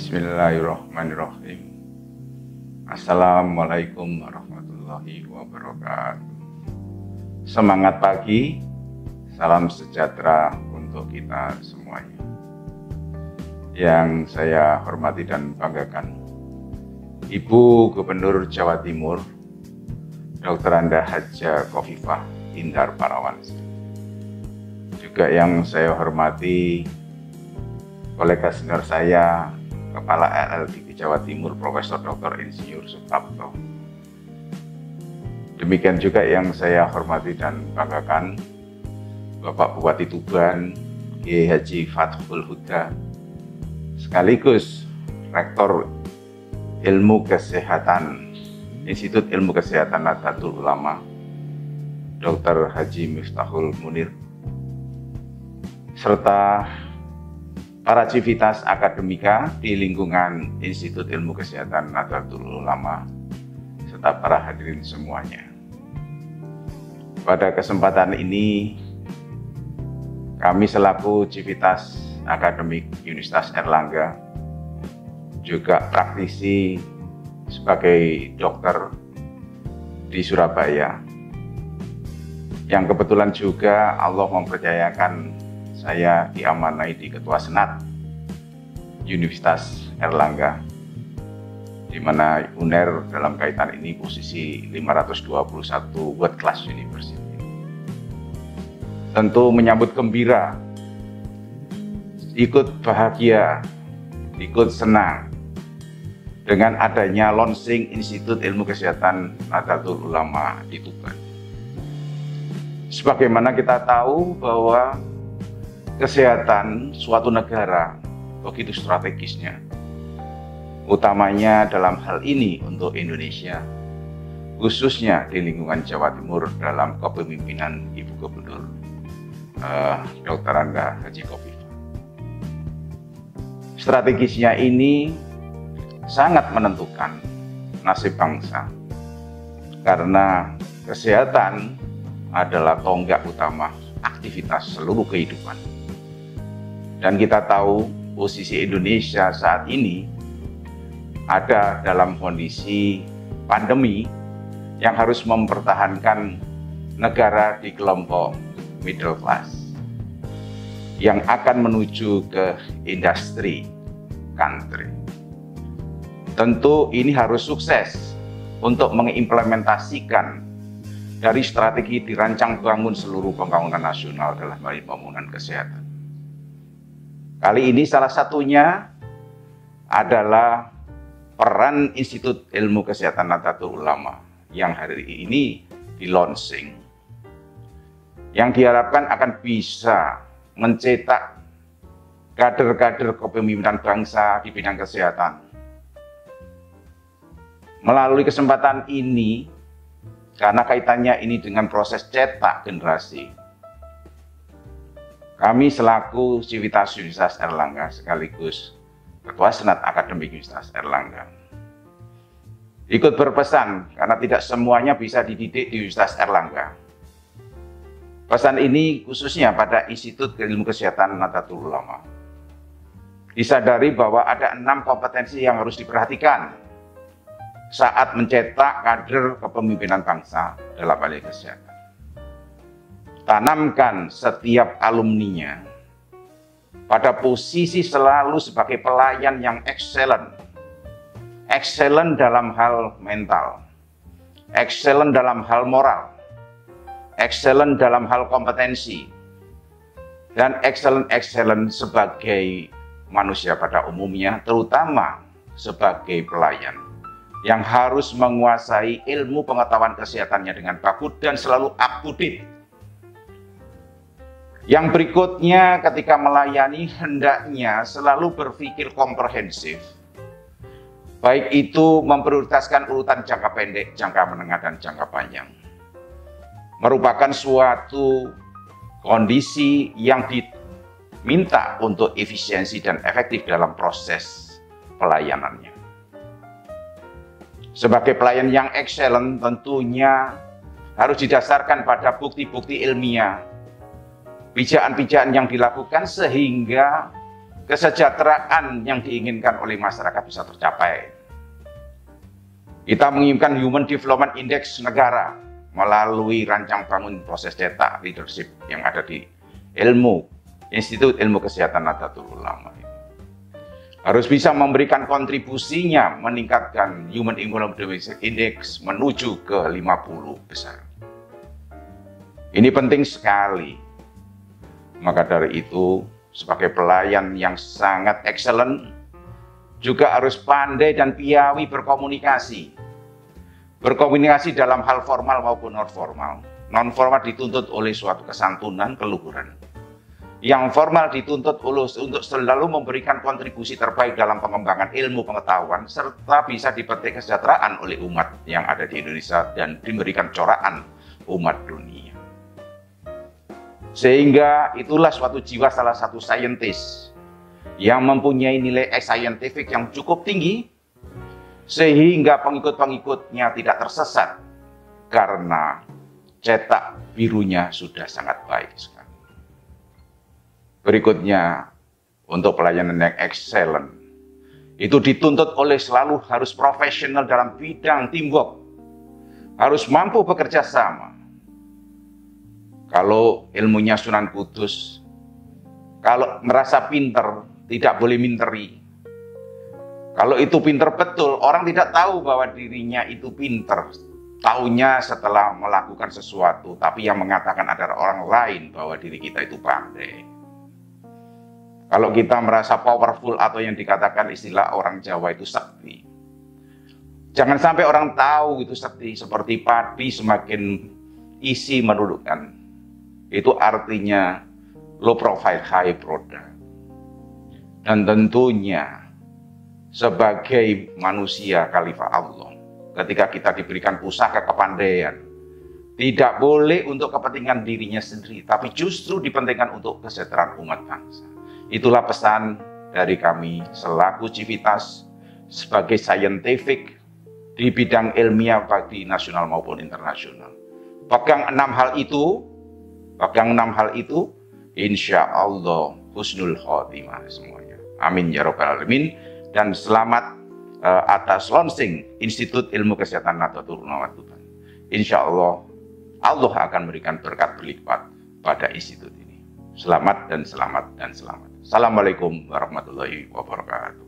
Bismillahirrahmanirrahim. Assalamualaikum warahmatullahi wabarakatuh. Semangat pagi, salam sejahtera untuk kita semuanya. Yang saya hormati dan banggakan, Ibu Gubernur Jawa Timur, Dr. Anda Haja Khofifah Indar Parawansa. Juga yang saya hormati kolega senior saya, Kepala LLDP Jawa Timur, Profesor Dr. Insinyur Suprapto. Demikian juga yang saya hormati dan banggakan, Bapak Bupati Tuban, Kiai Haji Fathul Huda, sekaligus Rektor Ilmu Kesehatan, Institut Ilmu Kesehatan Nahdlatul Ulama, Dr. Haji Miftahul Munir, serta para civitas akademika di lingkungan Institut Ilmu Kesehatan Nahdlatul Ulama, serta para hadirin semuanya. Pada kesempatan ini, kami selaku civitas akademik Universitas Airlangga, juga praktisi sebagai dokter di Surabaya, yang kebetulan juga Allah mempercayakan saya diamanai di Ketua Senat Universitas Airlangga, di mana UNER dalam kaitan ini posisi 521 World Class University. Tentu menyambut gembira, ikut bahagia, ikut senang dengan adanya launching Institut Ilmu Kesehatan Nahdlatul Ulama di Tuban. Sebagaimana kita tahu bahwa kesehatan suatu negara begitu strategisnya, utamanya dalam hal ini untuk Indonesia, khususnya di lingkungan Jawa Timur dalam kepemimpinan Ibu Gubernur Dr. Anda Haji Khofifah. Strategisnya ini sangat menentukan nasib bangsa, karena kesehatan adalah tonggak utama aktivitas seluruh kehidupan. Dan kita tahu posisi Indonesia saat ini ada dalam kondisi pandemi yang harus mempertahankan negara di kelompok middle class yang akan menuju ke industri country. Tentu ini harus sukses untuk mengimplementasikan dari strategi dirancang bangun seluruh pembangunan nasional dalam hal pembangunan kesehatan. Kali ini salah satunya adalah peran Institut Ilmu Kesehatan Nahdlatul Ulama yang hari ini di-launching, yang diharapkan akan bisa mencetak kader-kader kepemimpinan bangsa di bidang kesehatan. Melalui kesempatan ini, karena kaitannya ini dengan proses cetak generasi, kami selaku civitas Universitas Airlangga sekaligus Ketua Senat Akademik Universitas Airlangga ikut berpesan, karena tidak semuanya bisa dididik di Universitas Airlangga. Pesan ini khususnya pada Institut Ilmu Kesehatan Nahdlatul Ulama. Disadari bahwa ada 6 kompetensi yang harus diperhatikan saat mencetak kader kepemimpinan bangsa dalam hal kesehatan. Tanamkan setiap alumninya pada posisi selalu sebagai pelayan yang excellent. Excellent dalam hal mental, excellent dalam hal moral, excellent dalam hal kompetensi, dan excellent sebagai manusia pada umumnya, terutama sebagai pelayan yang harus menguasai ilmu pengetahuan kesehatannya dengan bagus dan selalu up to date. Yang berikutnya, ketika melayani hendaknya selalu berpikir komprehensif, baik itu memprioritaskan urutan jangka pendek, jangka menengah, dan jangka panjang. Merupakan suatu kondisi yang diminta untuk efisiensi dan efektif dalam proses pelayanannya. Sebagai pelayan yang excellent, tentunya harus didasarkan pada bukti-bukti ilmiah, pijakan-pijakan yang dilakukan, sehingga kesejahteraan yang diinginkan oleh masyarakat bisa tercapai. Kita menginginkan Human Development Index negara melalui rancang bangun proses cetak leadership yang ada di Institut Ilmu Kesehatan Nahdlatul Ulama. Harus bisa memberikan kontribusinya meningkatkan Human Development Index menuju ke 50 besar. Ini penting sekali. Maka dari itu, sebagai pelayan yang sangat excellent, juga harus pandai dan piawi berkomunikasi. Berkomunikasi dalam hal formal maupun non formal. Non formal dituntut oleh suatu kesantunan, keluhuran. Yang formal dituntut untuk selalu memberikan kontribusi terbaik dalam pengembangan ilmu pengetahuan, serta bisa dipetik kesejahteraan oleh umat yang ada di Indonesia dan diberikan corakan umat dunia. Sehingga itulah suatu jiwa salah satu saintis yang mempunyai nilai scientific yang cukup tinggi, sehingga pengikut-pengikutnya tidak tersesat karena cetak birunya sudah sangat baik sekali. Berikutnya, untuk pelayanan yang excellent, itu dituntut oleh selalu harus profesional dalam bidang teamwork, harus mampu bekerja sama. Kalau ilmunya Sunan Kudus, kalau merasa pinter, tidak boleh minteri. Kalau itu pinter betul, orang tidak tahu bahwa dirinya itu pinter. Taunya setelah melakukan sesuatu, tapi yang mengatakan adalah orang lain bahwa diri kita itu pandai. Kalau kita merasa powerful atau yang dikatakan istilah orang Jawa itu sakti. Jangan sampai orang tahu itu sakti, seperti padi semakin isi menundukkan. Itu artinya low profile high product. Dan tentunya sebagai manusia khalifah Allah, ketika kita diberikan pusaka kepandaian, tidak boleh untuk kepentingan dirinya sendiri, tapi justru dipentingkan untuk kesejahteraan umat bangsa. Itulah pesan dari kami selaku Civitas sebagai scientific di bidang ilmiah baik di nasional maupun internasional. Pegang 6 hal itu, insya Allah husnul khotimah semuanya. Amin ya rabbal alamin. Dan selamat atas launching Institut Ilmu Kesehatan Nahdlatul Ulama. Insya Allah, Allah akan memberikan berkat berlipat pada institut ini. Selamat dan selamat dan selamat. Assalamualaikum warahmatullahi wabarakatuh.